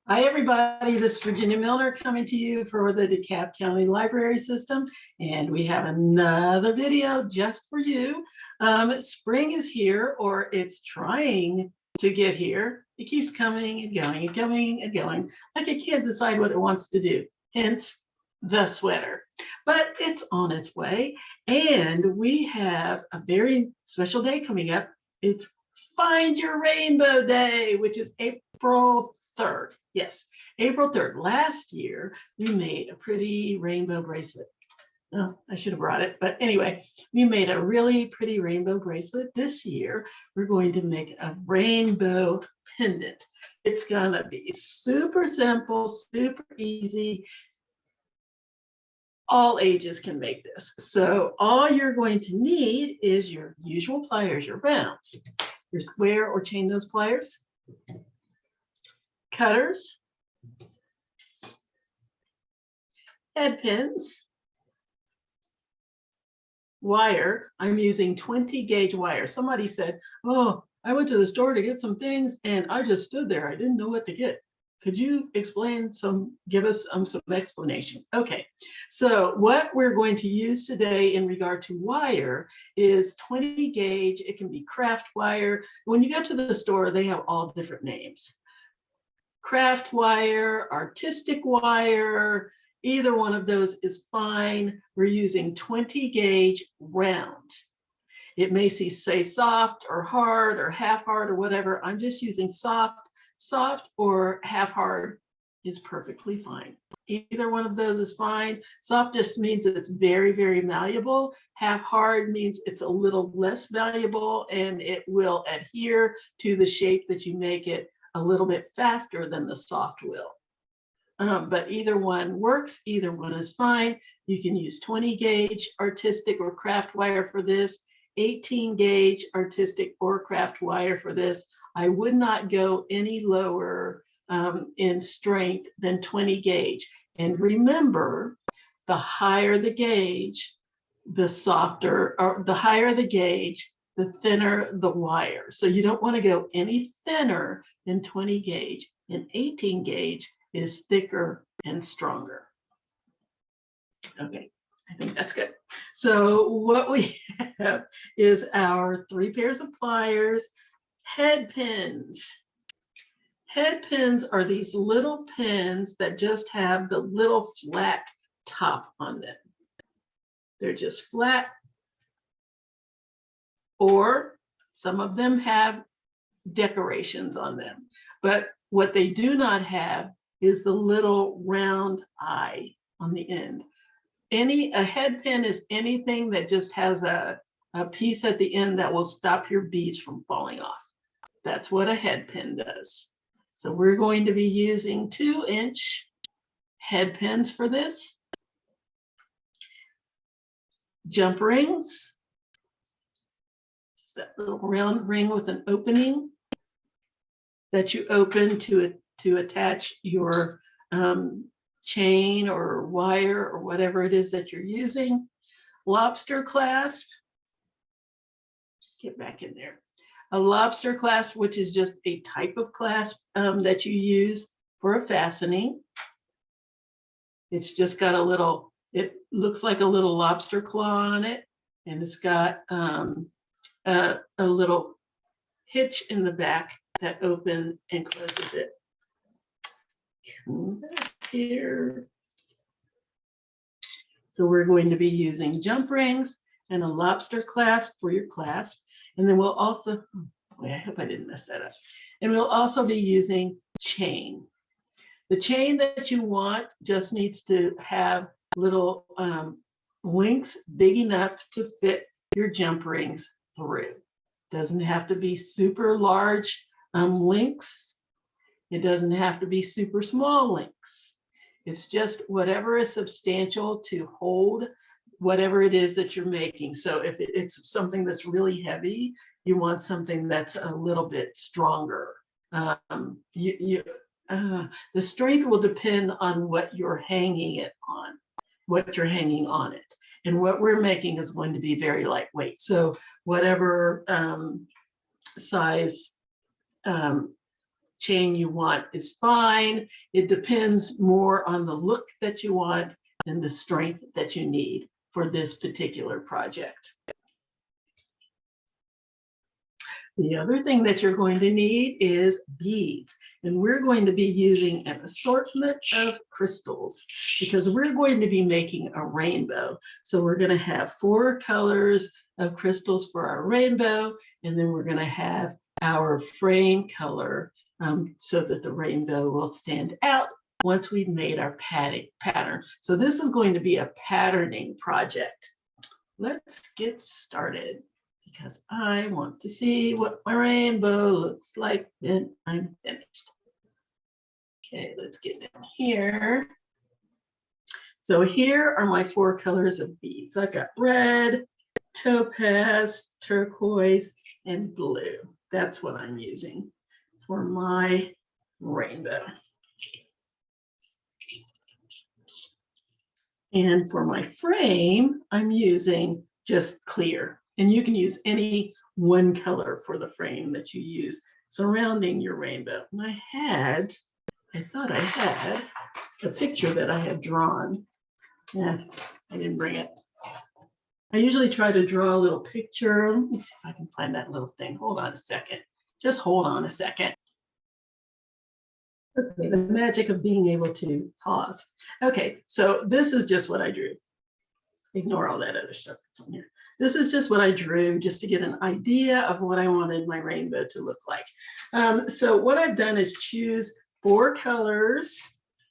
Hi, everybody. This is Virginia Milner coming to you for the DeKalb County Library System, and we have another video just for you. Spring is here, or it's trying to get here. It keeps coming and going and going and going, like it can't decide what it wants to do, hence the sweater. But it's on its way, and we have a very special day coming up. It's Find Your Rainbow Day, which is April 3rd. Yes, April 3rd. Last year, we made a pretty rainbow bracelet. Oh, I should have brought it. But anyway, we made a really pretty rainbow bracelet. This year, we're going to make a rainbow pendant. It's going to be super simple, super easy. All ages can make this. So all you're going to need is your usual pliers, your rounds, your square or chain nose pliers, cutters, head pins, wire. I'm using 20 gauge wire. Somebody said, oh, I went to the store to get some things and I just stood there. I didn't know what to get. Could you give us some explanation? Okay, so what we're going to use today in regard to wire is 20 gauge. It can be craft wire. When you go to the store, they have all different names. Craft wire, artistic wire, either one of those is fine. We're using 20 gauge round. It may say soft or hard or half hard or whatever. I'm just using soft. Soft or half hard is perfectly fine. Either one of those is fine. Soft just means it's very, very malleable. Half hard means it's a little less valuable and it will adhere to the shape that you make it a little bit faster than the soft will. But either one works, either one is fine. You can use 20 gauge artistic or craft wire for this, 18 gauge artistic or craft wire for this. I would not go any lower in strength than 20 gauge. And remember, the higher the gauge, the softer, or the higher the gauge, the thinner the wire. So you don't want to go any thinner than 20 gauge, and 18 gauge is thicker and stronger. Okay, I think that's good. So what we have is our 3 pairs of pliers, head pins. Head pins are these little pins that just have the little flat top on them. They're just flat, or some of them have decorations on them. But what they do not have is the little round eye on the end. A head pin is anything that just has a piece at the end that will stop your beads from falling off. That's what a head pin does. So we're going to be using 2-inch head pins for this. Jump rings. Just that little round ring with an opening that you open to attach your chain or wire or whatever it is that you're using. Lobster clasp. Get back in there. A lobster clasp, which is just a type of clasp that you use for a fastening. It's just got it looks like a little lobster claw on it, and it's got a little hitch in the back that opens and closes it. Come back here. So we're going to be using jump rings and a lobster clasp for your clasp. And then we'll also, boy, I hope I didn't mess that up. And we'll also be using chain. The chain that you want just needs to have little links big enough to fit your jump rings through. Doesn't have to be super large links. It doesn't have to be super small links. It's just whatever is substantial to hold whatever it is that you're making. So if it's something that's really heavy, you want something that's a little bit stronger. The strength will depend on what you're hanging it on, what you're hanging on it. And what we're making is going to be very lightweight. So whatever size chain you want is fine. It depends more on the look that you want than the strength that you need for this particular project. The other thing that you're going to need is beads, and we're going to be using an assortment of crystals because we're going to be making a rainbow. So we're going to have 4 colors of crystals for our rainbow, and then we're going to have our frame color so that the rainbow will stand out once we've made our pattern. So this is going to be a patterning project. Let's get started, because I want to see what my rainbow looks like when I'm finished. Okay, let's get down here. So here are my 4 colors of beads. I've got red, topaz, turquoise, and blue. That's what I'm using for my rainbow. And for my frame, I'm using just clear. And you can use any one color for the frame that you use surrounding your rainbow. And I thought I had a picture that I had drawn. Yeah, I didn't bring it. I usually try to draw a little picture. Let me see if I can find that little thing. Hold on a second. Just hold on a second. Okay, the magic of being able to pause. Okay, so this is just what I drew. Ignore all that other stuff that's on here. This is just what I drew just to get an idea of what I wanted my rainbow to look like. So what I've done is choose 4 colors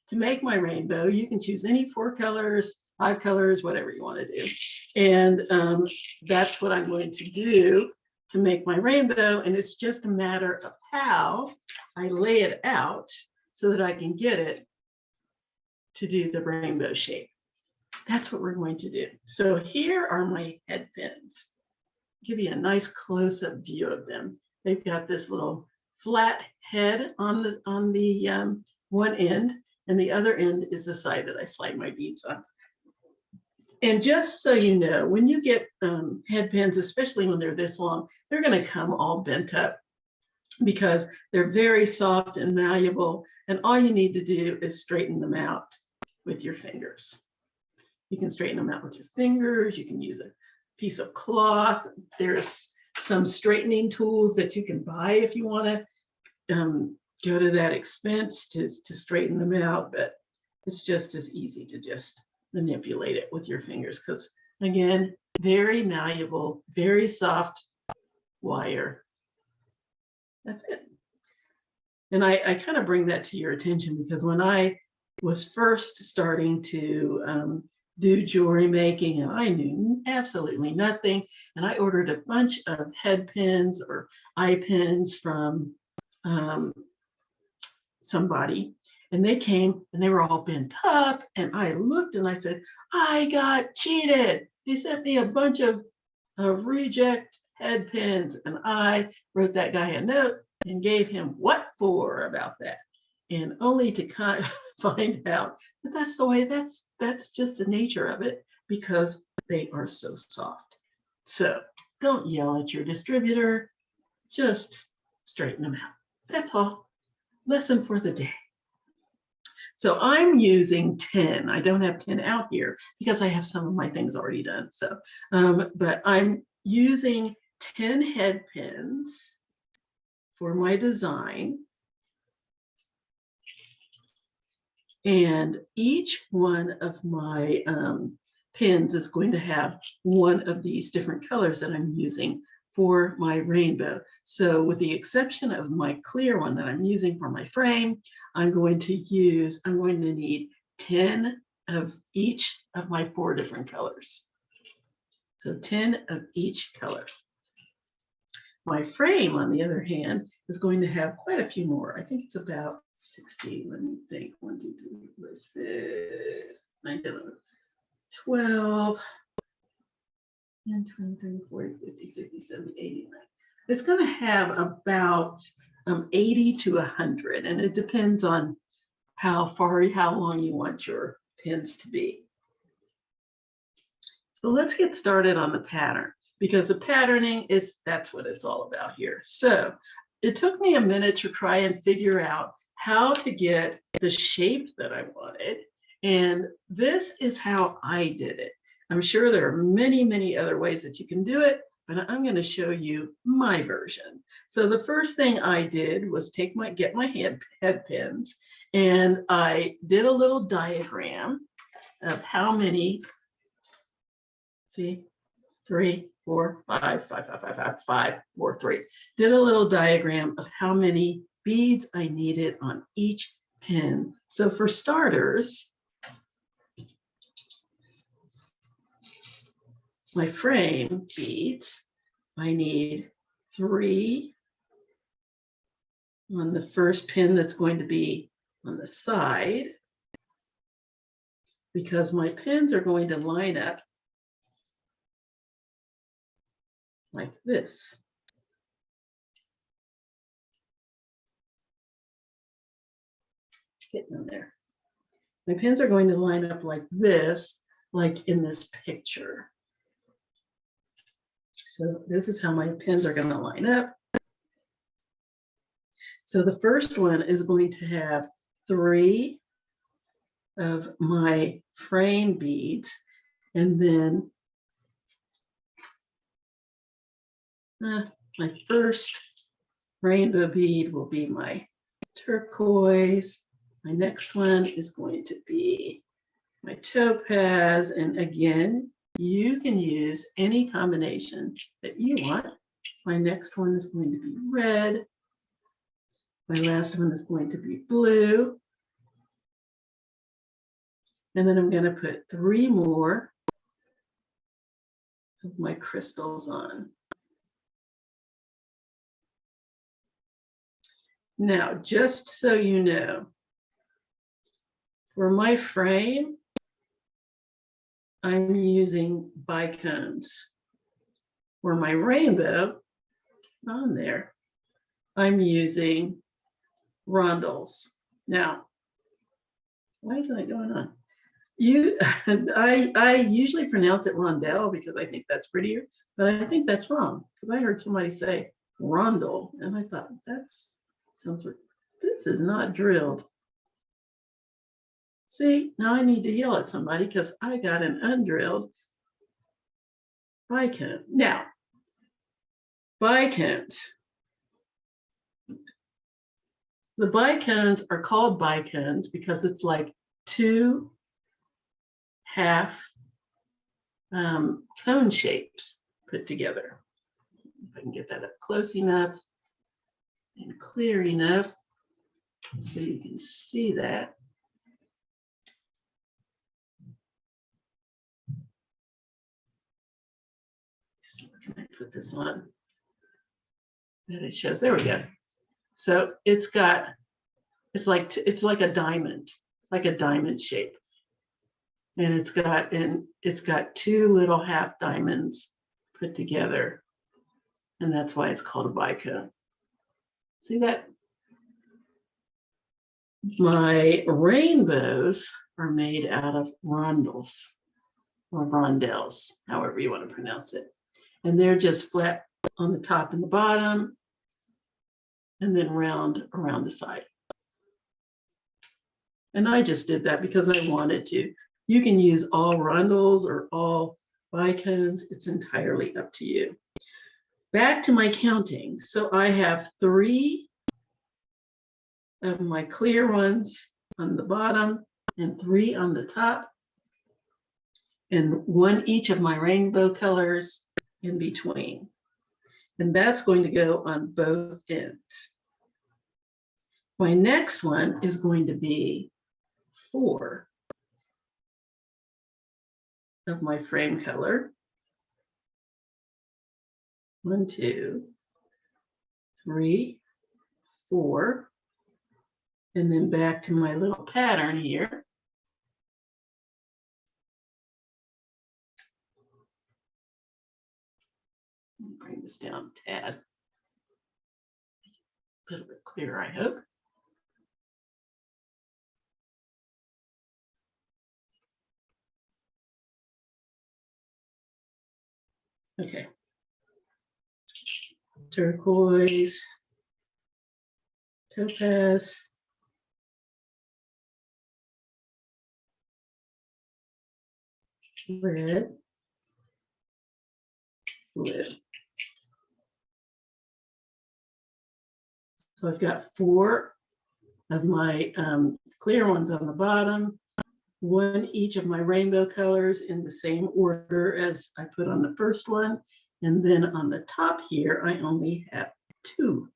to make my rainbow. You can choose any 4 colors, 5 colors, whatever you want to do. And that's what I'm going to do to make my rainbow. And it's just a matter of how I lay it out so that I can get it to do the rainbow shape. That's what we're going to do. So here are my head pins. Give you a nice close-up view of them. They've got this little flat head on the one end, and the other end is the side that I slide my beads on. And just so you know, when you get head pins, especially when they're this long, they're going to come all bent up because they're very soft and malleable, and all you need to do is straighten them out with your fingers. You can straighten them out with your fingers. You can use a piece of cloth. There's some straightening tools that you can buy if you want to go to that expense to straighten them out, but it's just as easy to just manipulate it with your fingers because, again, very malleable, very soft wire. That's it. And I kind of bring that to your attention because when I was first starting to do jewelry making, and I knew absolutely nothing, and I ordered a bunch of head pins or eye pins from somebody, and they came and they were all bent up, and I looked and I said, I got cheated. They sent me a bunch of reject head pins, and I wrote that guy a note and gave him what for about that, and only to kind of find out that that's the way, that's just the nature of it because they are so soft. So don't yell at your distributor, just straighten them out. That's all. Lesson for the day. So I'm using 10. I don't have 10 out here because I have some of my things already done. So, but I'm using 10 head pins for my design. And each one of my pins is going to have one of these different colors that I'm using for my rainbow. So with the exception of my clear one that I'm using for my frame, I'm going to need 10 of each of my 4 different colors. So 10 of each color. My frame, on the other hand, is going to have quite a few more. I think it's about 60. Let me think. 1, 2, 3, 4, 6, 9, 10, 11, 12, 10, 20, 30, 40, 50, 60, 70, 80, 90. It's going to have about 80 to 100, and it depends on how long you want your pins to be. So let's get started on the pattern, because the patterning that's what it's all about here. So it took me a minute to try and figure out how to get the shape that I wanted. And this is how I did it. I'm sure there are many, many other ways that you can do it, but I'm going to show you my version. So the first thing I did was get my head pins, and I did a little diagram of how many, see, 3, 4, 5, 5, 5, 5, 5, 5, 4, 3. Did a little diagram of how many beads I needed on each pin. So for starters, my frame beads, I need 3 on the first pin that's going to be on the side, because my pins are going to line up like this. Getting them there. My pins are going to line up like this, like in this picture. So this is how my pins are going to line up. So the first one is going to have 3 of my frame beads, and then my first rainbow bead will be my turquoise. My next one is going to be my topaz, and again, you can use any combination that you want. My next one is going to be red. My last one is going to be blue. And then I'm going to put 3 more of my crystals on. Now, just so you know, for my frame, I'm using bicones. For my rainbow, on there, I'm using rondelles. Now, why isn't it going on? I usually pronounce it rondelle because I think that's prettier, but I think that's wrong because I heard somebody say rondel, and I thought sounds weird. This is not drilled. See, now I need to yell at somebody because I got an undrilled bicone. Now, bicones. The bicones are called bicones because it's like 2 half cone shapes put together. If I can get that up close enough and clear enough so you can see that. So can I put this on? That it shows. There we go. So it's like a diamond. It's like a diamond shape. And it's got 2 little half diamonds put together. And that's why it's called a bicone. See that? My rainbows are made out of rondelles or rondelles, however you want to pronounce it. And they're just flat on the top and the bottom, and then round around the side. And I just did that because I wanted to. You can use all rondelles or all bicones. It's entirely up to you. Back to my counting. So I have 3 of my clear ones on the bottom and 3 on the top, and 1 each of my rainbow colors in between. And that's going to go on both ends. My next one is going to be 4 of my frame color. 1, 2, 3, 4. And then back to my little pattern here. Bring this down a tad. A little bit clearer, I hope. Okay. Turquoise, topaz, red, blue. So I've got 4 of my clear ones on the bottom, 1 each of my rainbow colors in the same order as I put on the first one. And then on the top here, I only have 2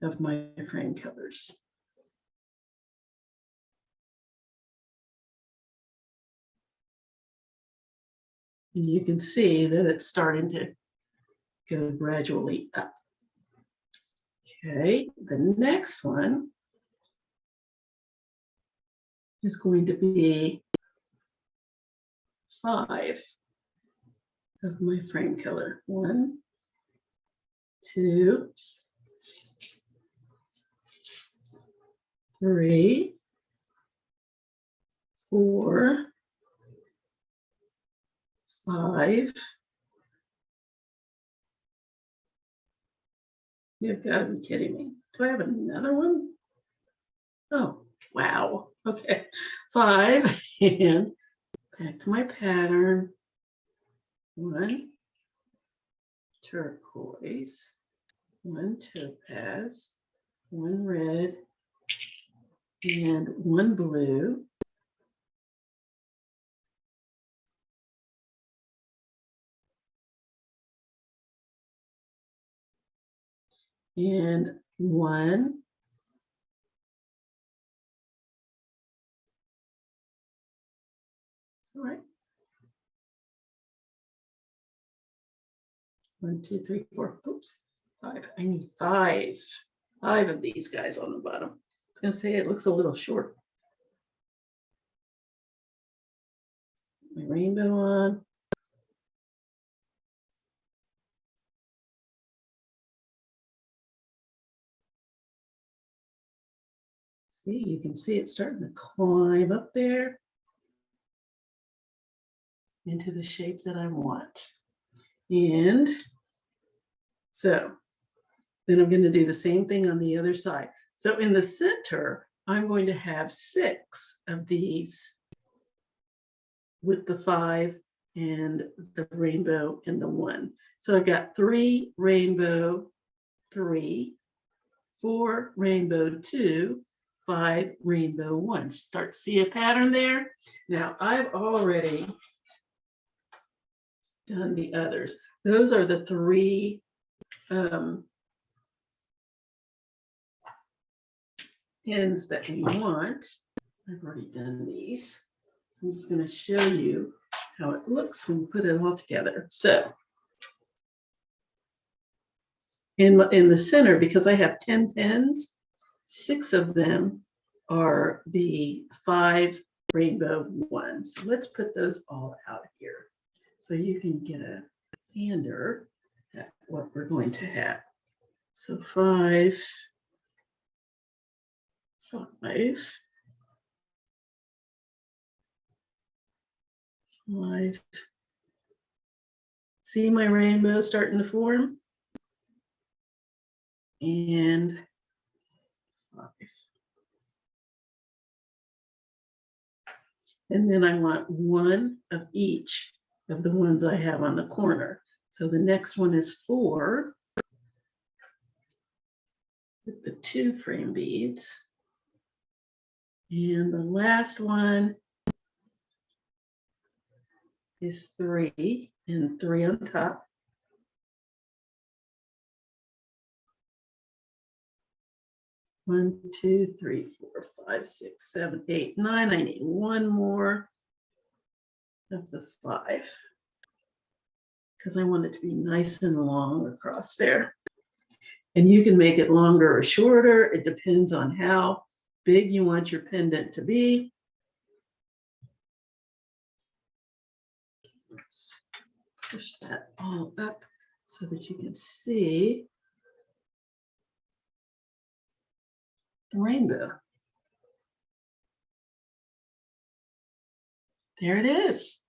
of my frame colors. And you can see that it's starting to go gradually up. Okay, the next one is going to be 5 of my frame color. 1, 2, 3, 4, 5. You've got to be kidding me. Do I have another one? Oh, wow. Okay, 5, and back to my pattern. 1 turquoise, 1 topaz, 1 red, and 1 blue. And 1 all right. 1, 2, 3, 4. Oops, 5. I need 5 of these guys on the bottom. I was going to say it looks a little short. My rainbow on. See, you can see it starting to climb up there into the shape that I want. And so then I'm going to do the same thing on the other side. So in the center, I'm going to have 6 of these with the 5 and the rainbow and the 1. So I've got 3 rainbow, 3, 4 rainbow, 2, 5 rainbow, 1. Start to see a pattern there. Now I've already done the others. Those are the 3 pins that we want. I've already done these. So I'm just going to show you how it looks when we put it all together. So in the center, because I have 10 pins, 6 of them are the 5 rainbow ones. So let's put those all out here so you can get a gander at what we're going to have. So 5, 5, 5. See my rainbow starting to form? And 5. And then I want 1 of each of the ones I have on the corner. So the next one is 4 with the 2 frame beads. And the last one is 3 and 3 on top. One, 2, 3, 4, 5, 6, 7, 8, 9. I need 1 more of the 5 because I want it to be nice and long across there. And you can make it longer or shorter. It depends on how big you want your pendant to be. Let's push that all up so that you can see the rainbow. There it is.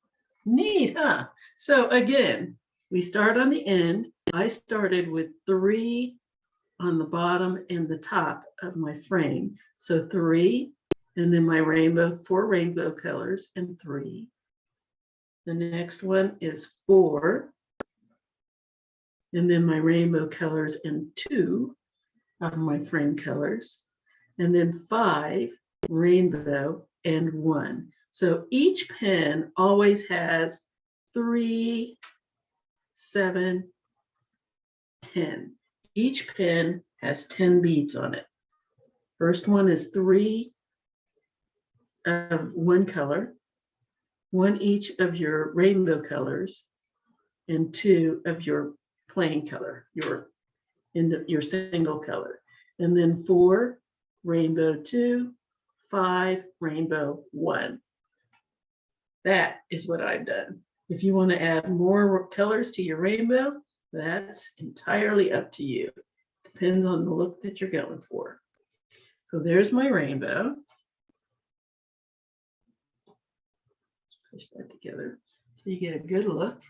Neat, huh? So again, we start on the end. I started with 3 on the bottom and the top of my frame. So 3, and then my rainbow, 4 rainbow colors and 3. The next one is 4, and then my rainbow colors and 2 of my frame colors, and then 5 rainbow and 1. So each pen always has 3, 7, 10. Each pen has 10 beads on it. First one is 3 of one color, 1 each of your rainbow colors, and 2 of your plain color, your single color. And then 4 rainbow 2, 5 rainbow 1. That is what I've done. If you want to add more colors to your rainbow, that's entirely up to you. Depends on the look that you're going for. So there's my rainbow. Push that together so you get a good look.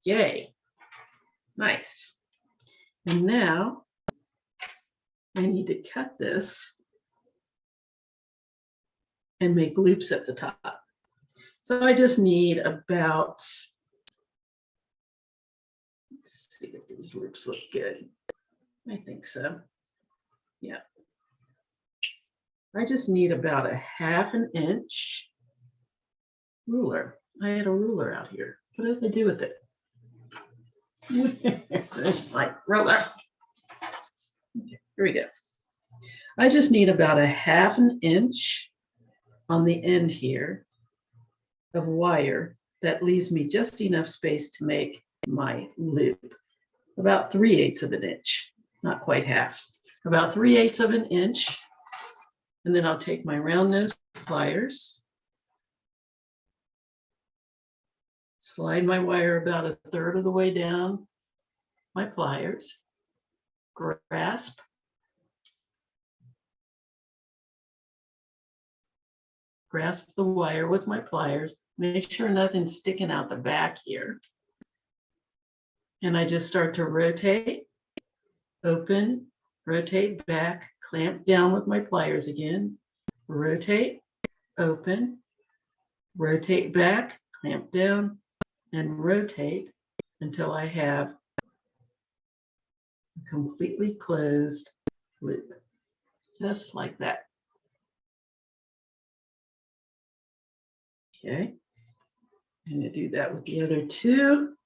Yay. Nice. And now I need to cut this and make loops at the top. So I just need about, let's see if these loops look good. I think so. Yeah. I just need about a 1/2 inch ruler. I had a ruler out here. What did I do with it? There's my ruler. Okay, here we go. I just need about a 1/2 inch on the end here of wire that leaves me just enough space to make my loop. About 3/8 of an inch, not quite half. About 3/8 of an inch. And then I'll take my round nose pliers, slide my wire about 1/3 of the way down my pliers, grasp, the wire with my pliers, make sure nothing's sticking out the back here. And I just start to rotate, open, rotate back, clamp down with my pliers again, rotate, open, rotate back, clamp down, and rotate until I have a completely closed loop, just like that. Okay, I'm going to do that with the other 2.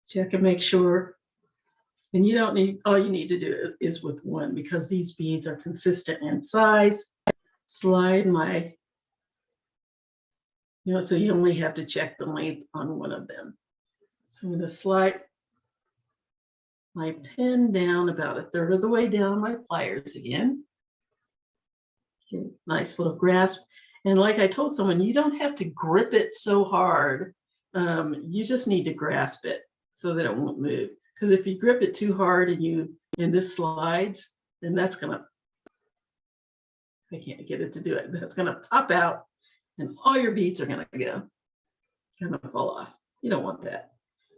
Check and make sure. And you don't need, all you need to do is with 1, because these beads are consistent in size. Slide my, so you only have to check the length on 1 of them. So I'm going to slide my pen down about 1/3 of the way down my pliers again. Okay, nice little grasp. And like I told someone, you don't have to grip it so hard. You just need to grasp it so that it won't move. Because if you grip it too hard and this slides, then that's gonna, I can't get it to do it. That's gonna pop out and all your beads are gonna fall off. You don't want that.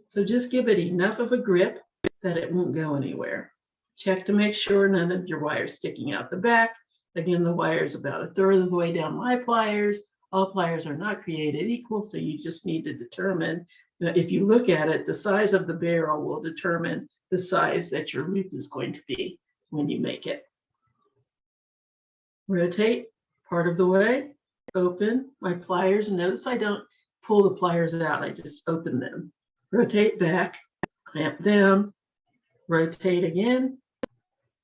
So just give it enough of a grip that it won't go anywhere. Check to make sure none of your wire's sticking out the back. Again, the wire is about 1/3 of the way down my pliers. All pliers are not created equal, so you just need to determine that if you look at it, the size of the barrel will determine the size that your loop is going to be when you make it. Rotate part of the way, open my pliers. Notice I don't pull the pliers out, I just open them. Rotate back, clamp down, rotate again,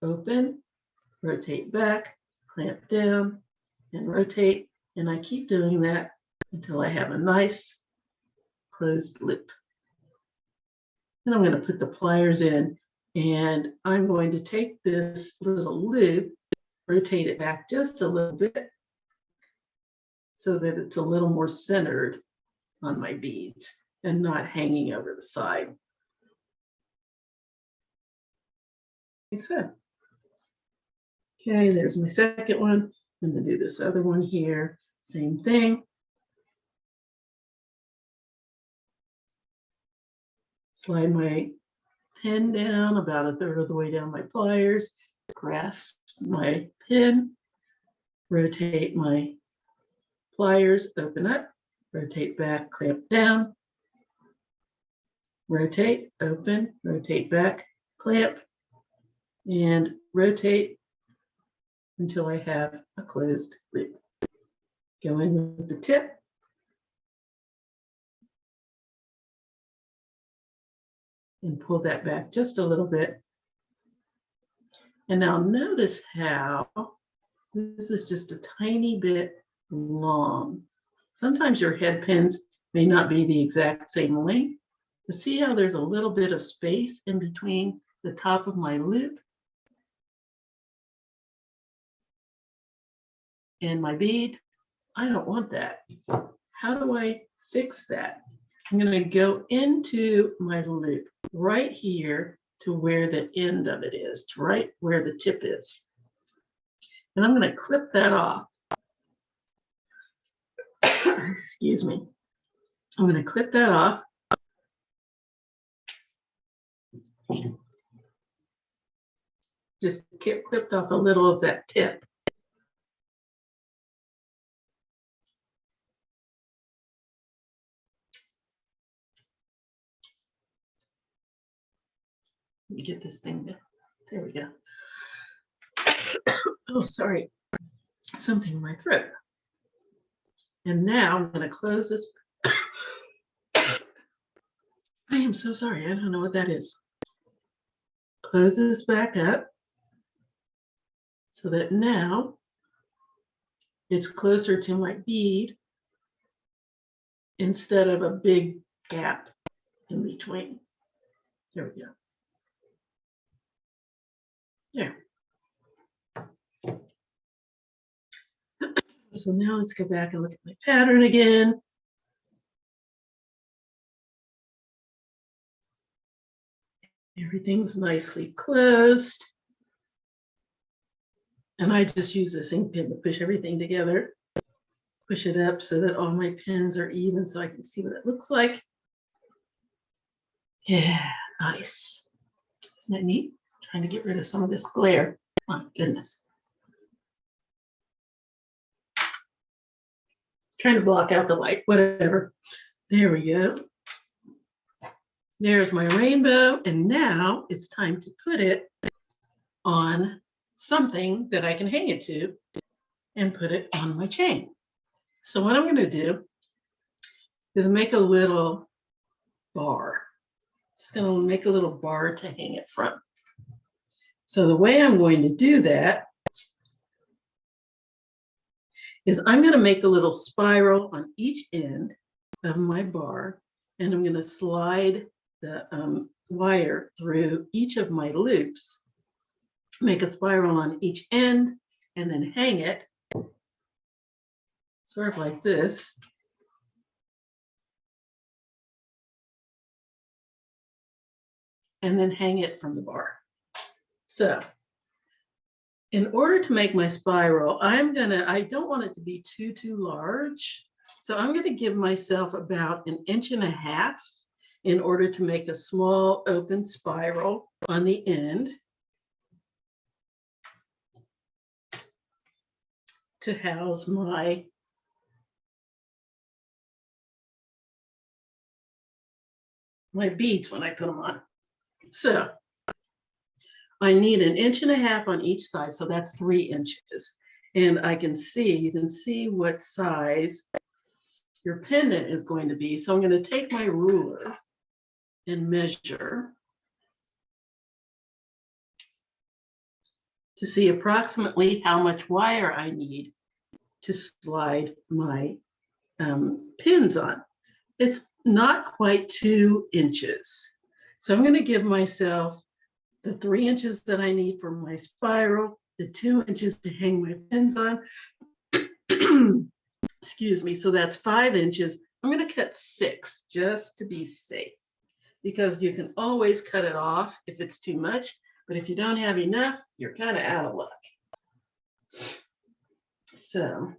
open, rotate back, clamp down, and rotate. And I keep doing that until I have a nice closed loop. Then I'm going to put the pliers in, and I'm going to take this little loop, rotate it back just a little bit so that it's a little more centered on my beads and not hanging over the side. Like so. Okay, there's my second one. I'm going to do this other one here. Same thing. Slide my pen down about a third of the way down my pliers, grasp my pen, rotate my pliers, open up, rotate back, clamp down, rotate, open, rotate back, clamp, and rotate until I have a closed loop. Go in with the tip. And pull that back just a little bit. And now notice how this is just a tiny bit long. Sometimes your head pins may not be the exact same length, but see how there's a little bit of space in between the top of my loop and my bead? I don't want that. How do I fix that? I'm going to go into my loop right here to where the end of it is, to right where the tip is. And I'm going to clip that off. Excuse me. I'm going to clip that off. Just get clipped off a little of that tip. Let me get this thing down. There we go. Oh, sorry. Something in my throat. And now I'm going to close this. I am so sorry. I don't know what that is. Close this back up so that now it's closer to my bead instead of a big gap in between. There we go. There. So now let's go back and look at my pattern again. Everything's nicely closed. And I just use this ink pen to push everything together. Push it up so that all my pins are even so I can see what it looks like. Yeah, nice. Isn't that neat? Trying to get rid of some of this glare. My goodness. Trying to block out the light, whatever. There we go. There's my rainbow, and now it's time to put it on something that I can hang it to and put it on my chain. So what I'm going to do is make a little bar. Just going to make a little bar to hang it from. So the way I'm going to do that is I'm going to make a little spiral on each end of my bar, and I'm going to slide the wire through each of my loops, make a spiral on each end, and then hang it sort of like this. And then hang it from the bar. So in order to make my spiral, I don't want it to be too large. So I'm going to give myself about 1.5 inches in order to make a small open spiral on the end to house my beads when I put them on. So I need 1.5 inches on each side, so that's 3 inches. And you can see what size your pendant is going to be. So I'm going to take my ruler and measure to see approximately how much wire I need to slide my pins on. It's not quite 2 inches. So I'm going to give myself the 3 inches that I need for my spiral, the 2 inches to hang my pins on. Excuse me, so that's 5 inches. I'm going to cut 6 just to be safe, because you can always cut it off if it's too much, but if you don't have enough, you're kind of out of luck. So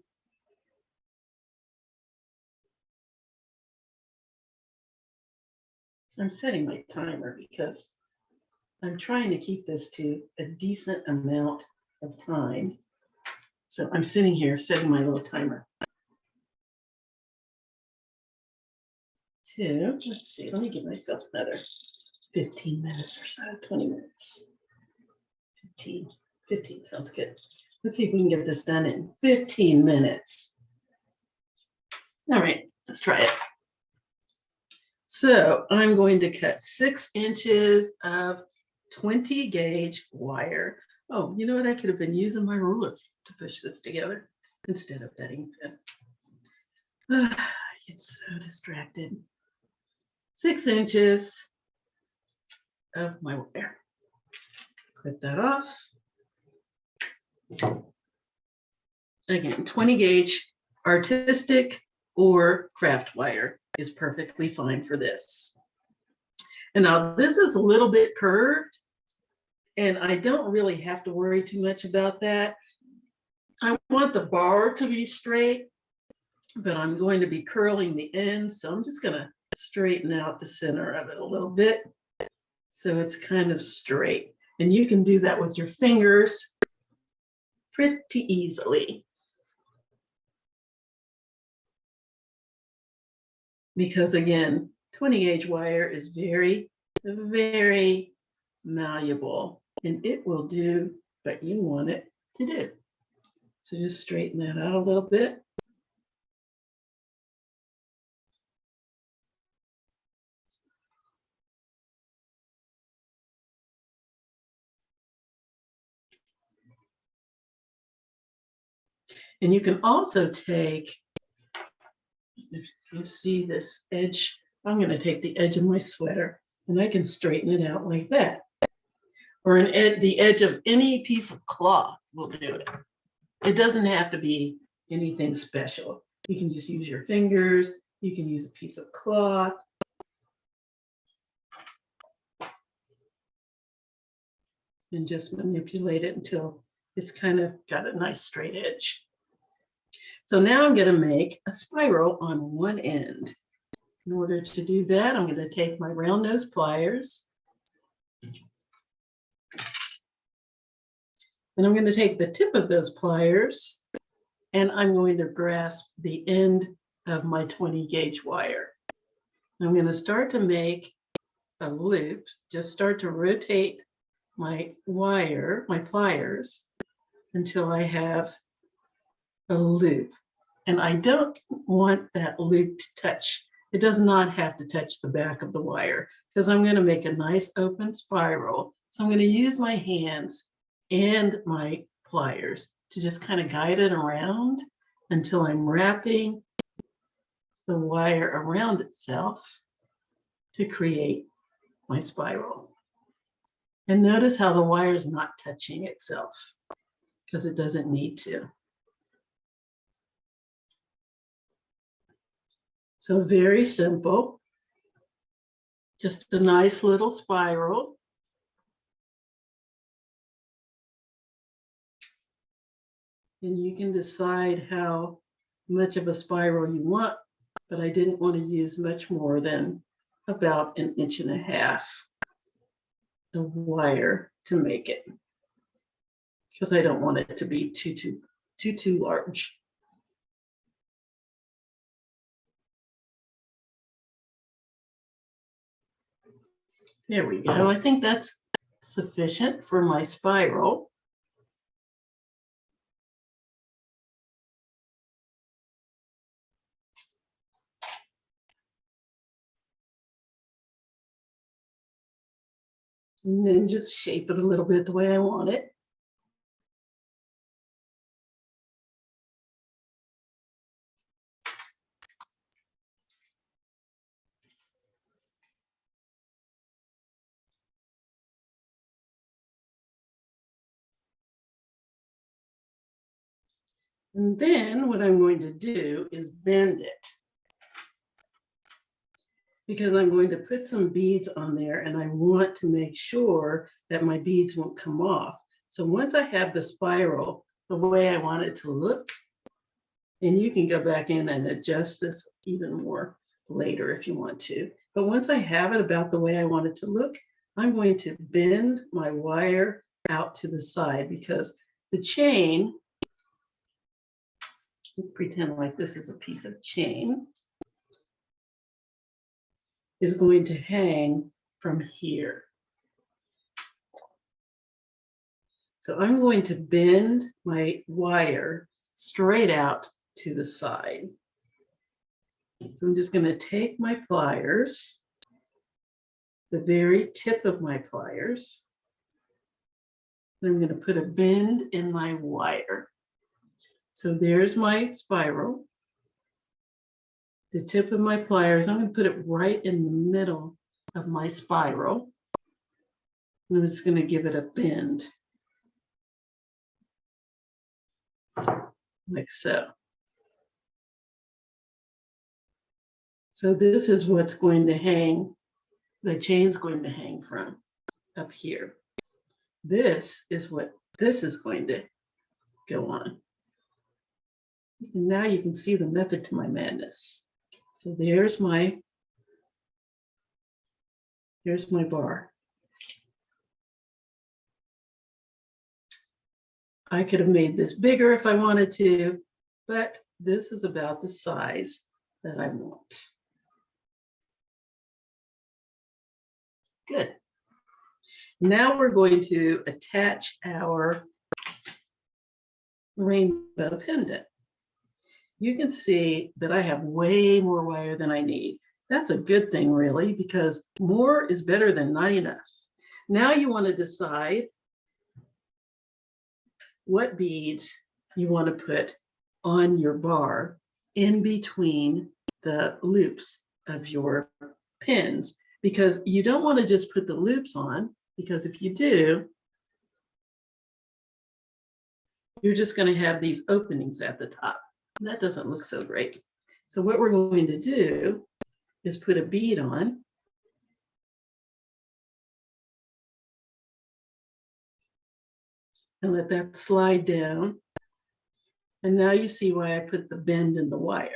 I'm setting my timer because I'm trying to keep this to a decent amount of time. So I'm sitting here setting my little timer. Let's see, let me give myself another 15 minutes or so, 20 minutes. 15 sounds good. Let's see if we can get this done in 15 minutes. All right, let's try it. So I'm going to cut 6 inches of 20 gauge wire. Oh, you know what? I could have been using my rulers to push this together instead of cutting pen. I get so distracted. 6 inches of my wire. Clip that off. Again, 20 gauge artistic or craft wire is perfectly fine for this. And now this is a little bit curved, and I don't really have to worry too much about that. I want the bar to be straight, but I'm going to be curling the ends, so I'm just going to straighten out the center of it a little bit so it's kind of straight. And you can do that with your fingers pretty easily. Because again, 20 gauge wire is very, very malleable, and it will do what you want it to do. So just straighten that out a little bit. And you can also take, if you see this edge, I'm going to take the edge of my sweater and I can straighten it out like that. Or the edge of any piece of cloth will do it. It doesn't have to be anything special. You can just use your fingers. You can use a piece of cloth. And just manipulate it until it's kind of got a nice straight edge. So now I'm going to make a spiral on one end. In order to do that, I'm going to take my round nose pliers. And I'm going to take the tip of those pliers and I'm going to grasp the end of my 20 gauge wire. I'm going to start to make a loop, just start to rotate my wire, my pliers, until I have a loop. And I don't want that loop to touch. It does not have to touch the back of the wire because I'm going to make a nice open spiral. So I'm going to use my hands and my pliers to just kind of guide it around until I'm wrapping the wire around itself to create my spiral. And notice how the wire is not touching itself because it doesn't need to. So very simple, just a nice little spiral. And you can decide how much of a spiral you want, but I didn't want to use much more than about 1.5 inches of wire to make it, because I don't want it to be too large. There we go. I think that's sufficient for my spiral. And then just shape it a little bit the way I want it. And then what I'm going to do is bend it, because I'm going to put some beads on there and I want to make sure that my beads won't come off. So once I have the spiral the way I want it to look, and you can go back in and adjust this even more later if you want to. But once I have it about the way I want it to look, I'm going to bend my wire out to the side because the chain, pretend like this is a piece of chain, is going to hang from here. So I'm going to bend my wire straight out to the side. So I'm just going to take my pliers, the very tip of my pliers, and I'm going to put a bend in my wire. So there's my spiral. The tip of my pliers, I'm going to put it right in the middle of my spiral. And I'm just going to give it a bend, like so. So this is what's going to hang, the chain's going to hang from up here. This is what this is going to go on. And now you can see the method to my madness. So here's my bar. I could have made this bigger if I wanted to, but this is about the size that I want. Good. Now we're going to attach our rainbow pendant. You can see that I have way more wire than I need. That's a good thing, really, because more is better than not enough. Now you want to decide what beads you want to put on your bar in between the loops of your pins, because you don't want to just put the loops on, because if you do, you're just going to have these openings at the top. And that doesn't look so great. So what we're going to do is put a bead on. And let that slide down. And now you see why I put the bend in the wire.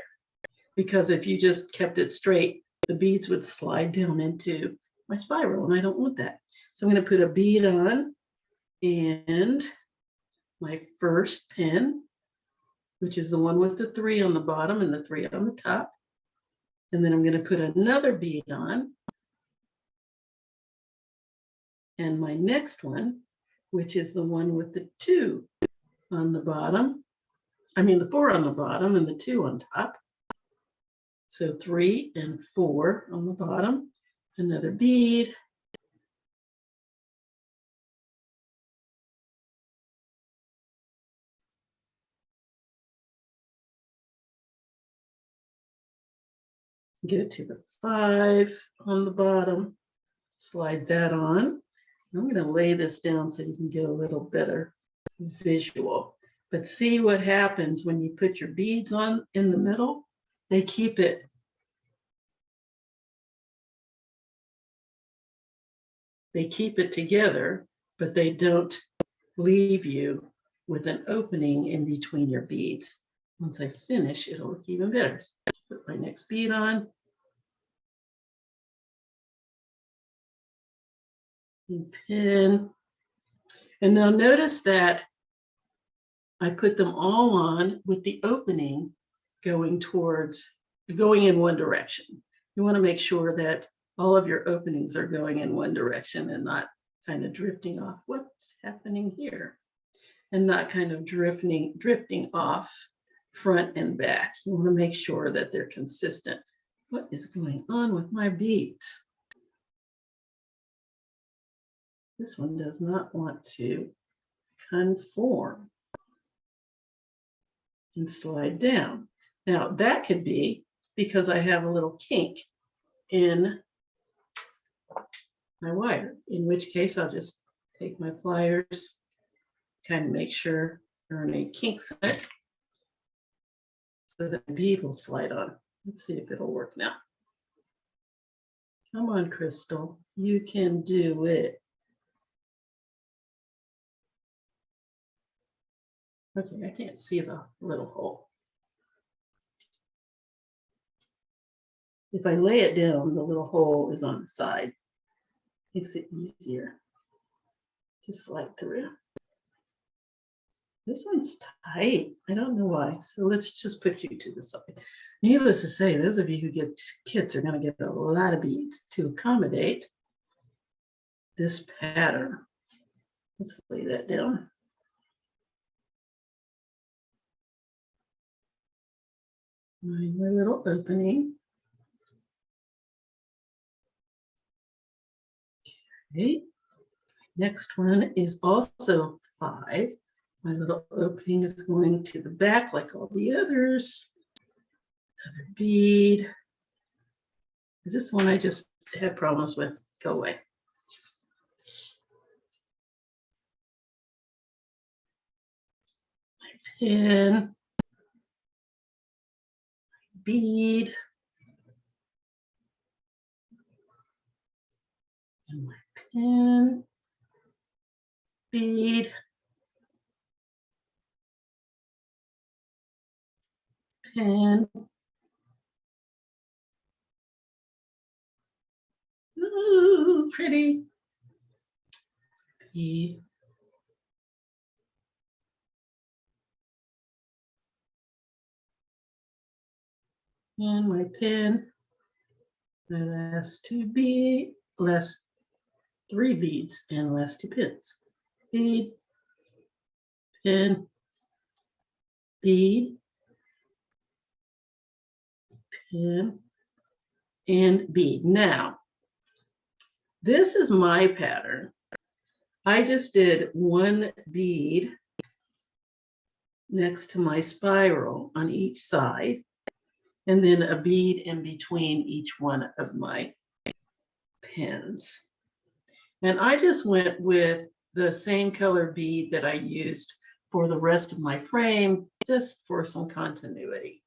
Because if you just kept it straight, the beads would slide down into my spiral, and I don't want that. So I'm going to put a bead on and my first pin, which is the one with the 3 on the bottom and the 3 on the top. And then I'm going to put another bead on. And my next one, which is the one with the 2 on the bottom. I mean, the 4 on the bottom and the 2 on top. So 3 and 4 on the bottom, another bead. Go to the 5 on the bottom, slide that on. I'm going to lay this down so you can get a little better visual. But see what happens when you put your beads on in the middle? They keep it together, but they don't leave you with an opening in between your beads. Once I finish, it'll look even better. So put my next bead on. And pin. And now notice that I put them all on with the opening going in one direction. You want to make sure that all of your openings are going in one direction and not kind of drifting off. What's happening here? And not kind of drifting off front and back. You want to make sure that they're consistent. What is going on with my beads? This one does not want to conform and slide down. Now that could be because I have a little kink in my wire, in which case I'll just take my pliers, kind of make sure there aren't any kinks in it, so that the bead will slide on. Let's see if it'll work now. Come on, Crystal, you can do it. Okay, I can't see the little hole. If I lay it down, the little hole is on the side. Makes it easier to slide through. This one's tight. I don't know why. So let's just put you to the side. Needless to say, those of you who get kits are going to get a lot of beads to accommodate this pattern. Let's lay that down. Find my little opening. Okay. Next one is also 5. My little opening is going to the back like all the others. Another bead. Is this one I just had problems with? Go away. My pin. Bead. And my pin. Bead. Pin. Ooh, pretty. Bead. And my pin. My last 3 beads and last 2 pins. Bead, pin, bead, pin, and bead. Now, this is my pattern. I just did 1 bead next to my spiral on each side, and then a bead in between each one of my pins. And I just went with the same color bead that I used for the rest of my frame, just for some continuity.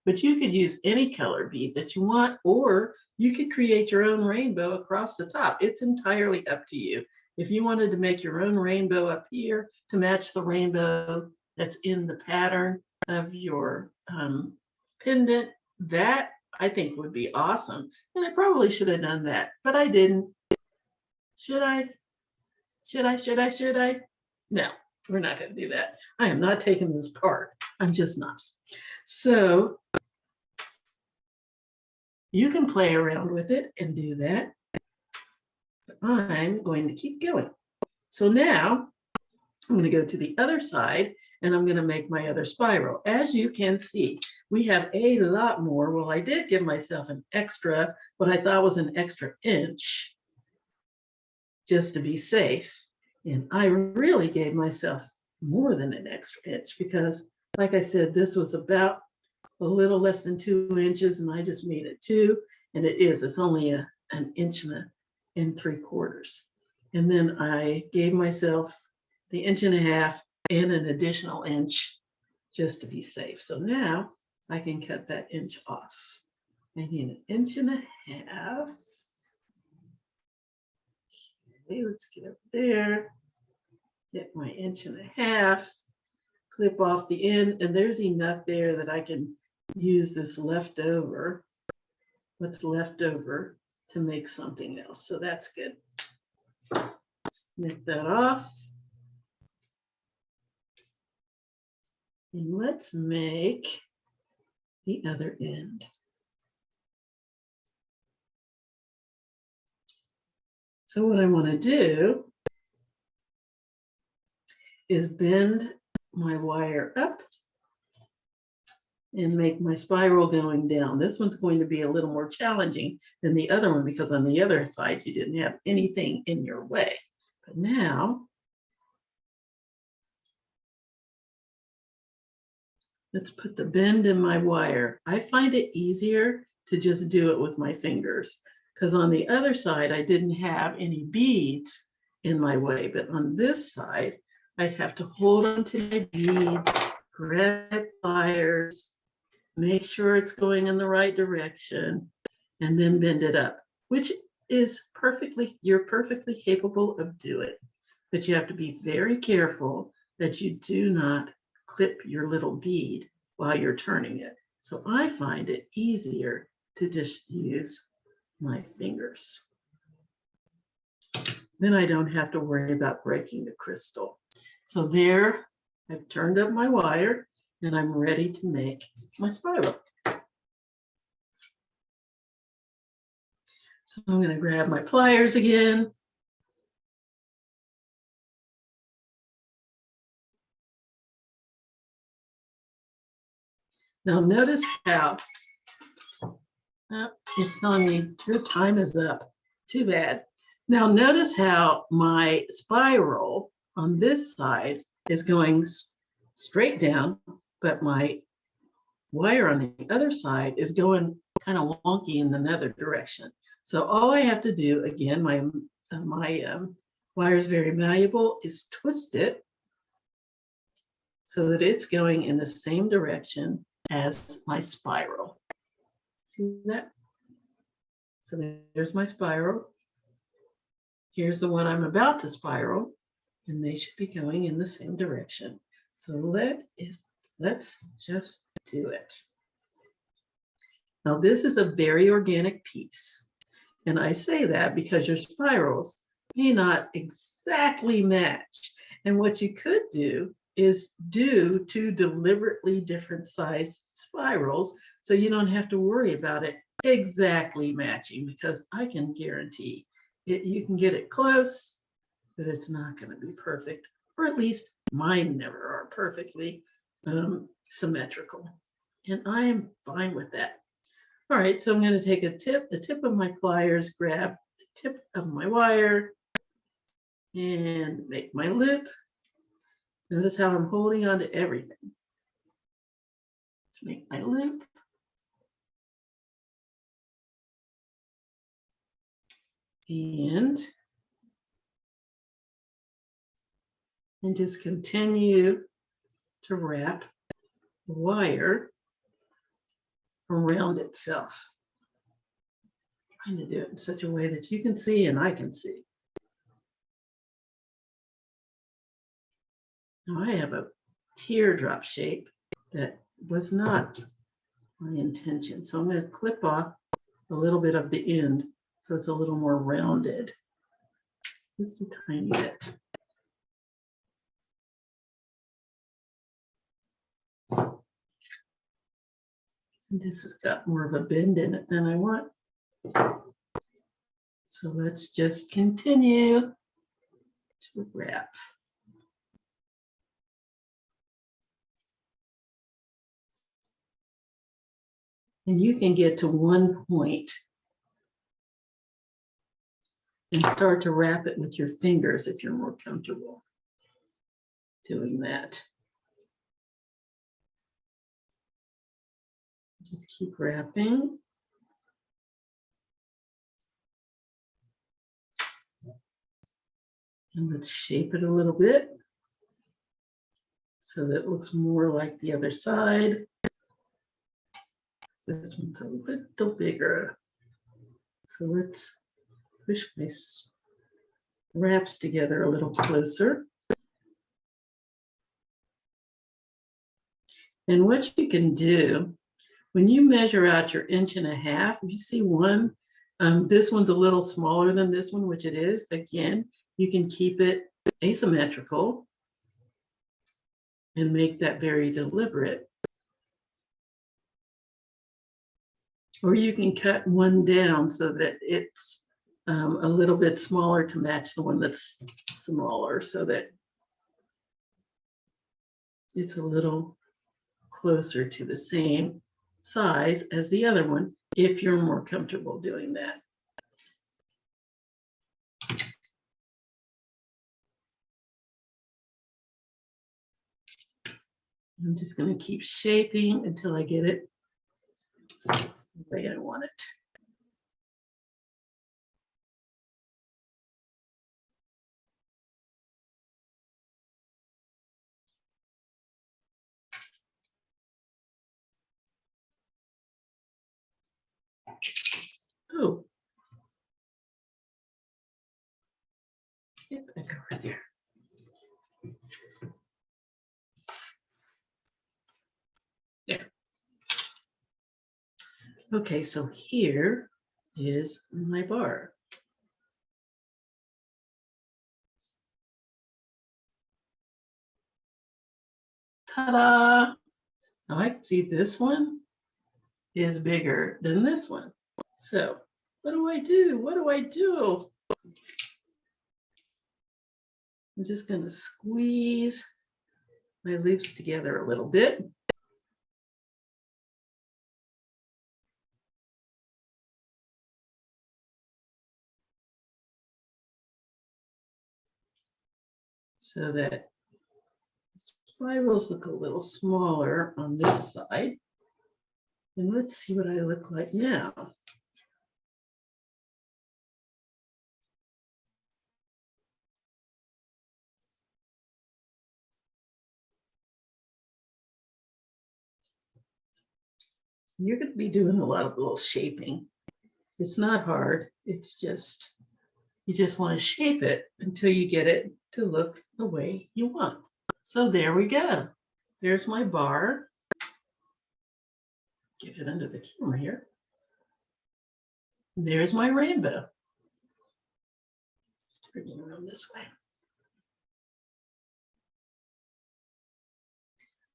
But you could use any color bead that you want, or you could create your own rainbow across the top. It's entirely up to you. If you wanted to make your own rainbow up here to match the rainbow that's in the pattern of your pendant, that I think would be awesome. And I probably should have done that, but I didn't. Should I? Should I? No, we're not going to do that. I am not taking this part. I'm just not. So you can play around with it and do that. But I'm going to keep going. So now I'm going to go to the other side and I'm going to make my other spiral. As you can see, we have a lot more. Well, I did give myself an extra, what I thought was an extra inch, just to be safe. And I really gave myself more than an extra inch because, like I said, this was about a little less than 2 inches and I just made it 2, and it's only an inch and 3/4. And then I gave myself the 1.5 inches and an additional inch just to be safe. So now I can cut that inch off. I need 1.5 inches. Okay, let's get up there, get my 1.5 inches, clip off the end, and there's enough there that I can use this leftover, what's left over, to make something else. So that's good. Snip that off. And let's make the other end. So what I want to do is bend my wire up and make my spiral going down. This one's going to be a little more challenging than the other one because on the other side, you didn't have anything in your way. But now, let's put the bend in my wire. I find it easier to just do it with my fingers because on the other side, I didn't have any beads in my way. But on this side, I have to hold onto my beads, grab wires, make sure it's going in the right direction, and then bend it up, which is you're perfectly capable of doing. But you have to be very careful that you do not clip your little bead while you're turning it. So I find it easier to just use my fingers. Then I don't have to worry about breaking the crystal. So there, I've turned up my wire and I'm ready to make my spiral. So I'm going to grab my pliers again. Now notice how, it's telling me your time is up. Too bad. Now notice how my spiral on this side is going straight down, but my wire on the other side is going kind of wonky in another direction. So all I have to do, again, my wire is very malleable, is twist it so that it's going in the same direction as my spiral. See that? So there's my spiral. Here's the one I'm about to spiral, and they should be going in the same direction. So let's just do it. Now this is a very organic piece. And I say that because your spirals may not exactly match. And what you could do is do two deliberately different sized spirals so you don't have to worry about it exactly matching, because I can guarantee it, you can get it close, but it's not going to be perfect, or at least mine never are perfectly symmetrical. And I am fine with that. All right, so I'm going to take the tip of my pliers, grab the tip of my wire, and make my loop. Notice how I'm holding on to everything. Let's make my loop. And just continue to wrap the wire around itself. I'm trying to do it in such a way that you can see and I can see. Now I have a teardrop shape that was not my intention. So I'm going to clip off a little bit of the end so it's a little more rounded. Just a tiny bit. And this has got more of a bend in it than I want. So let's just continue to wrap. And you can get to one point and start to wrap it with your fingers if you're more comfortable doing that. Just keep wrapping. And let's shape it a little bit so that it looks more like the other side. This one's a little bigger. So let's push my wraps together a little closer. And what you can do, when you measure out your 1.5 inches, you see one, this one's a little smaller than this one, which it is. Again, you can keep it asymmetrical and make that very deliberate. Or you can cut one down so that it's a little bit smaller to match the one that's smaller, so that it's a little closer to the same size as the other one, if you're more comfortable doing that. I'm just going to keep shaping until I get it the way I want it. Oh, get back over there. There. Okay, so here is my bar. Ta-da! Now I can see this one is bigger than this one. So what do I do? What do I do? I'm just going to squeeze my loops together a little bit. So that spirals look a little smaller on this side. And let's see what I look like now. You're going to be doing a lot of little shaping. It's not hard. It's just, you just want to shape it until you get it to look the way you want. So there we go. There's my bar. Get it under the camera here. There's my rainbow. Let's bring it around this way.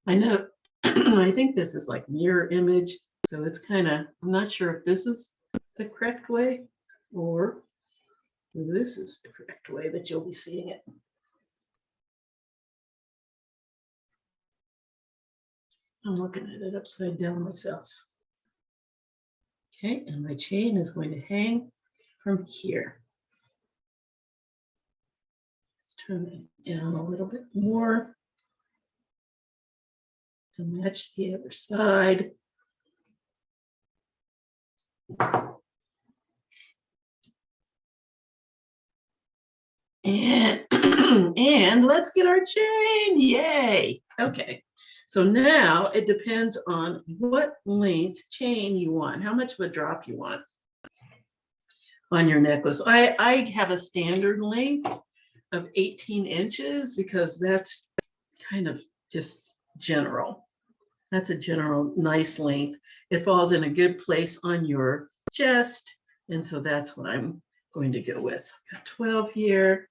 I know, I think this is like mirror image. So it's kind of, I'm not sure if this is the correct way or this is the correct way that you'll be seeing it. I'm looking at it upside down myself. Okay, and my chain is going to hang from here. Let's turn it down a little bit more to match the other side. And, and let's get our chain, yay. Okay, so now it depends on what length chain you want, how much of a drop you want on your necklace. I have a standard length of 18 inches because that's kind of just general. That's a general nice length. It falls in a good place on your chest. And so that's what I'm going to go with. So I've got 12 here,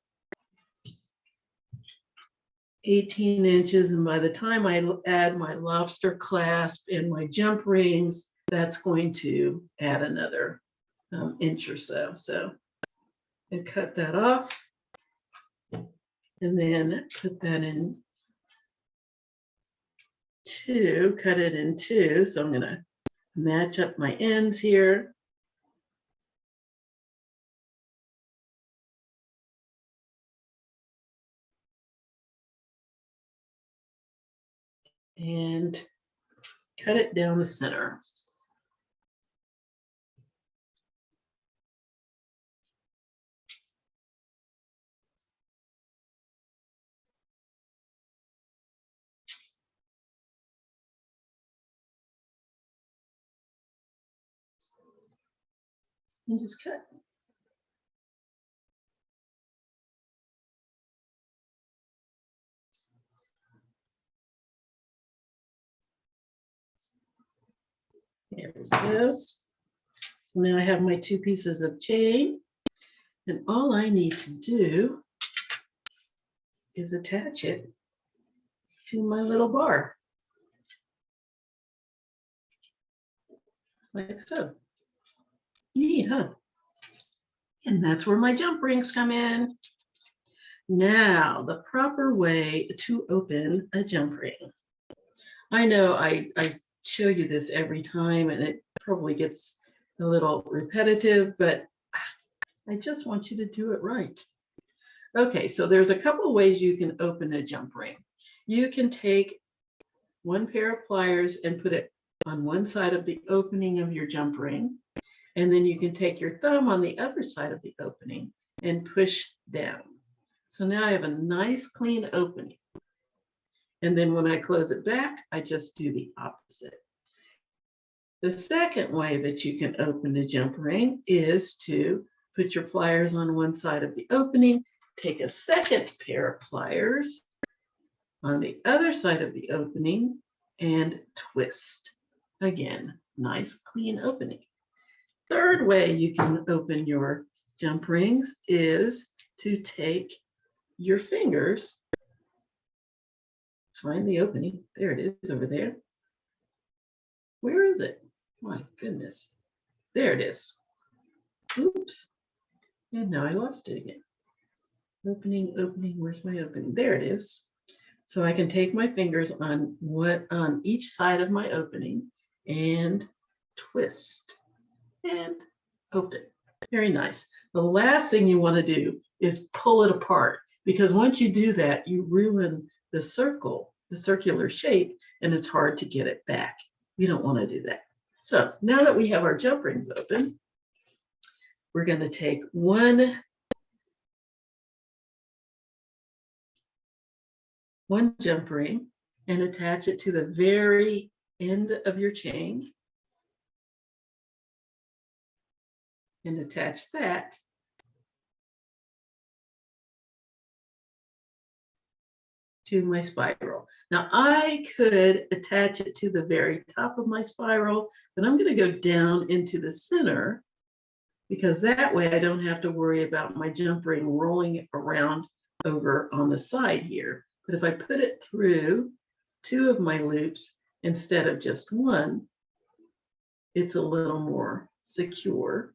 18 inches. And by the time I add my lobster clasp and my jump rings, that's going to add another inch or so. So I cut that off and then put that in two, cut it in two. So I'm going to match up my ends here. And cut it down the center. And just cut. There we go. So now I have my two pieces of chain, and all I need to do is attach it to my little bar, like so. Neat, huh? And that's where my jump rings come in. Now, the proper way to open a jump ring. I know I show you this every time, and it probably gets a little repetitive, but I just want you to do it right. Okay, so there's a couple of ways you can open a jump ring. You can take one pair of pliers and put it on one side of the opening of your jump ring, and then you can take your thumb on the other side of the opening and push down. So now I have a nice clean opening. And then when I close it back, I just do the opposite. The second way that you can open a jump ring is to put your pliers on one side of the opening, take a second pair of pliers on the other side of the opening and twist. Again, nice clean opening. Third way you can open your jump rings is to take your fingers find the opening. There it is over there. Where is it? My goodness. There it is. Oops. And now I lost it again. Opening, opening, where's my opening? There it is. So I can take my fingers on each side of my opening and twist and open. Very nice. The last thing you want to do is pull it apart, because once you do that, you ruin the circle, the circular shape, and it's hard to get it back. We don't want to do that. So now that we have our jump rings open, we're going to take one jump ring and attach it to the very end of your chain, and attach that to my spiral. Now I could attach it to the very top of my spiral, but I'm going to go down into the center, because that way I don't have to worry about my jump ring rolling around over on the side here. But if I put it through two of my loops instead of just one, it's a little more secure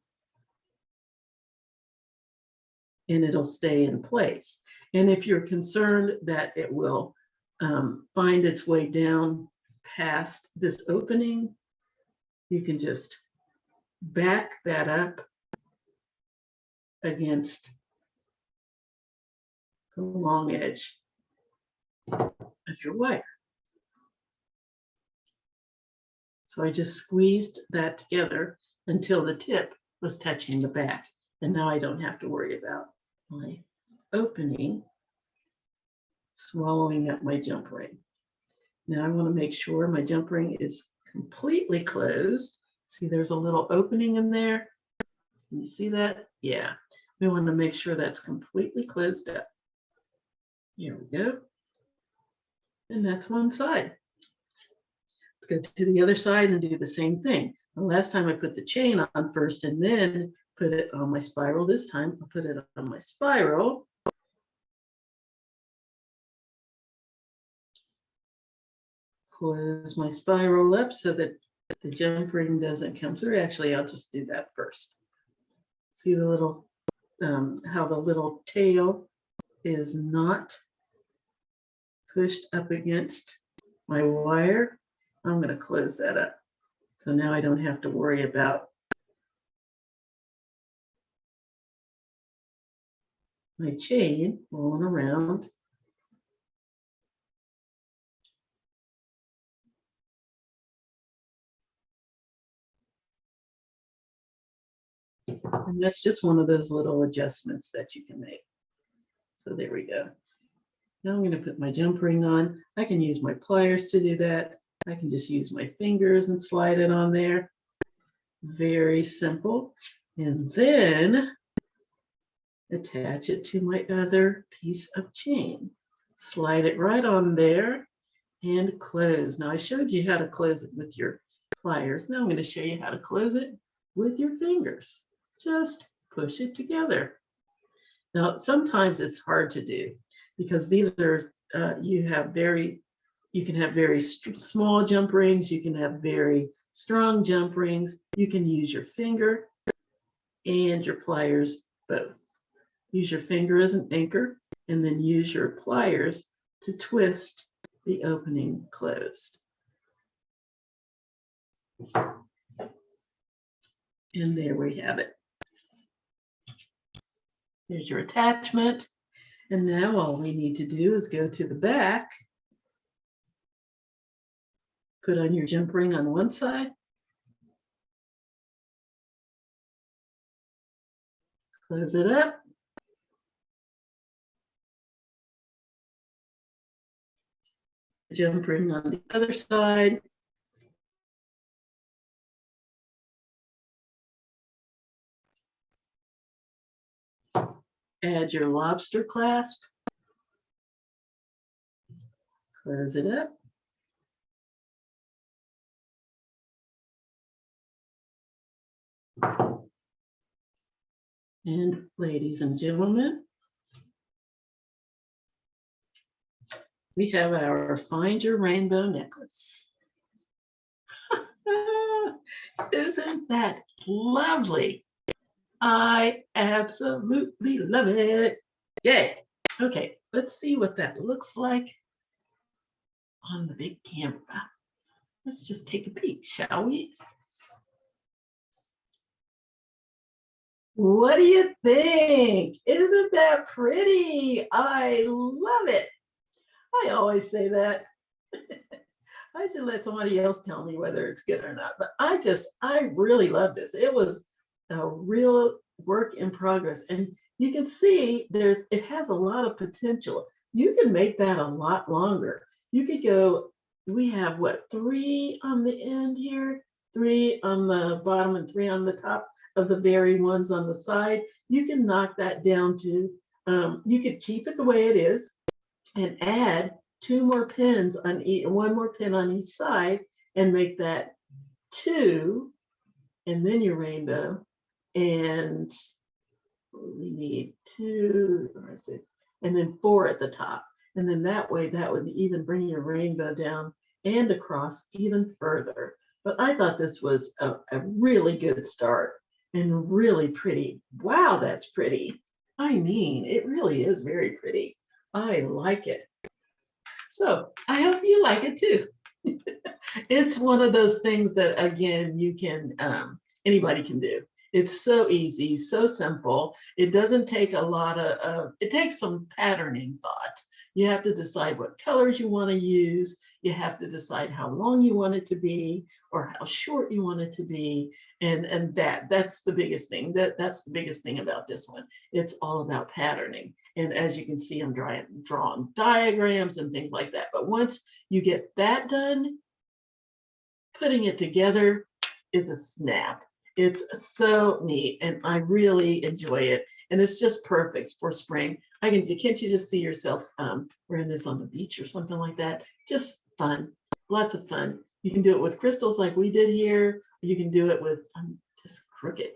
and it'll stay in place. And if you're concerned that it will find its way down past this opening, you can just back that up against the long edge of your wire. So I just squeezed that together until the tip was touching the back. And now I don't have to worry about my opening swallowing up my jump ring. Now I want to make sure my jump ring is completely closed. See, there's a little opening in there. Can you see that? Yeah. We want to make sure that's completely closed up. Here we go. And that's one side. Let's go to the other side and do the same thing. The last time I put the chain on first and then put it on my spiral. This time I'll put it on my spiral. Close my spiral up so that the jump ring doesn't come through. Actually, I'll just do that first. See the little, how the little tail is not pushed up against my wire. I'm going to close that up. So now I don't have to worry about my chain rolling around. And that's just one of those little adjustments that you can make. So there we go. Now I'm going to put my jump ring on. I can use my pliers to do that. I can just use my fingers and slide it on there. Very simple. And then attach it to my other piece of chain. Slide it right on there and close. Now I showed you how to close it with your pliers. Now I'm going to show you how to close it with your fingers. Just push it together. Now sometimes it's hard to do because these are you can have very small jump rings, you can have very strong jump rings. You can use your finger and your pliers both. Use your finger as an anchor and then use your pliers to twist the opening closed. And there we have it. There's your attachment. And now all we need to do is go to the back, put on your jump ring on one side, close it up, jump ring on the other side, add your lobster clasp, close it up, and ladies and gentlemen, We have our Find Your Rainbow necklace. Isn't that lovely? I absolutely love it. Yay. Okay, let's see what that looks like on the big camera. Let's just take a peek, shall we? What do you think? Isn't that pretty? I love it. I always say that. I should let somebody else tell me whether it's good or not. But I really love this. It was a real work in progress. And you can see it has a lot of potential. You can make that a lot longer. You could go, we have what, 3 on the end here, 3 on the bottom and 3 on the top of the very ones on the side. You can knock that down to, you could keep it the way it is and add 2 more pins on each, 1 more pin on each side, and make that 2, and then your rainbow. And we need 2 or 6, and then 4 at the top. And then that way, that would even bring your rainbow down and across even further. But I thought this was a really good start and really pretty. Wow, that's pretty. I mean, it really is very pretty. I like it. So I hope you like it too. It's one of those things that, again, you can, anybody can do. It's so easy, so simple. It doesn't take a lot of, it takes some patterning thought. You have to decide what colors you want to use. You have to decide how long you want it to be or how short you want it to be. And that's the biggest thing. That's the biggest thing about this one. It's all about patterning. And as you can see, I'm drawing diagrams and things like that. But once you get that done, putting it together is a snap. It's so neat, and I really enjoy it. And it's just perfect for spring. Can't you just see yourself wearing this on the beach or something like that? Just fun, lots of fun. You can do it with crystals like we did here. You can do it with, I'm just crooked,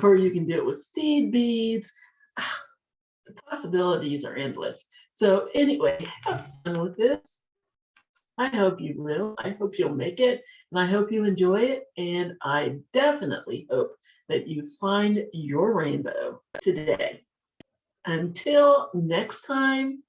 or you can do it with seed beads. The possibilities are endless. So anyway, have fun with this. I hope you will. I hope you'll make it, and I hope you enjoy it. And I definitely hope that you find your rainbow today. Until next time,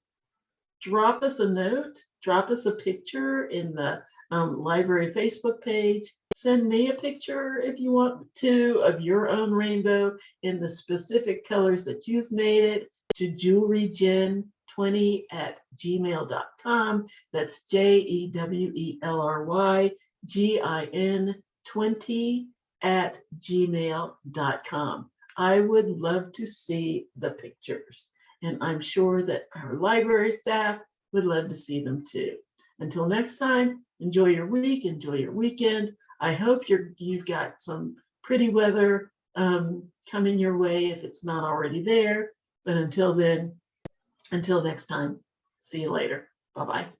drop us a note, drop us a picture in the library Facebook page. Send me a picture if you want to of your own rainbow in the specific colors that you've made it to jewelrygen20@gmail.com. That's JEWELRYGIN20@gmail.com. I would love to see the pictures, and I'm sure that our library staff would love to see them too. Until next time, enjoy your week, enjoy your weekend. I hope you've got some pretty weather coming your way if it's not already there. But until then, until next time, see you later. Bye-bye.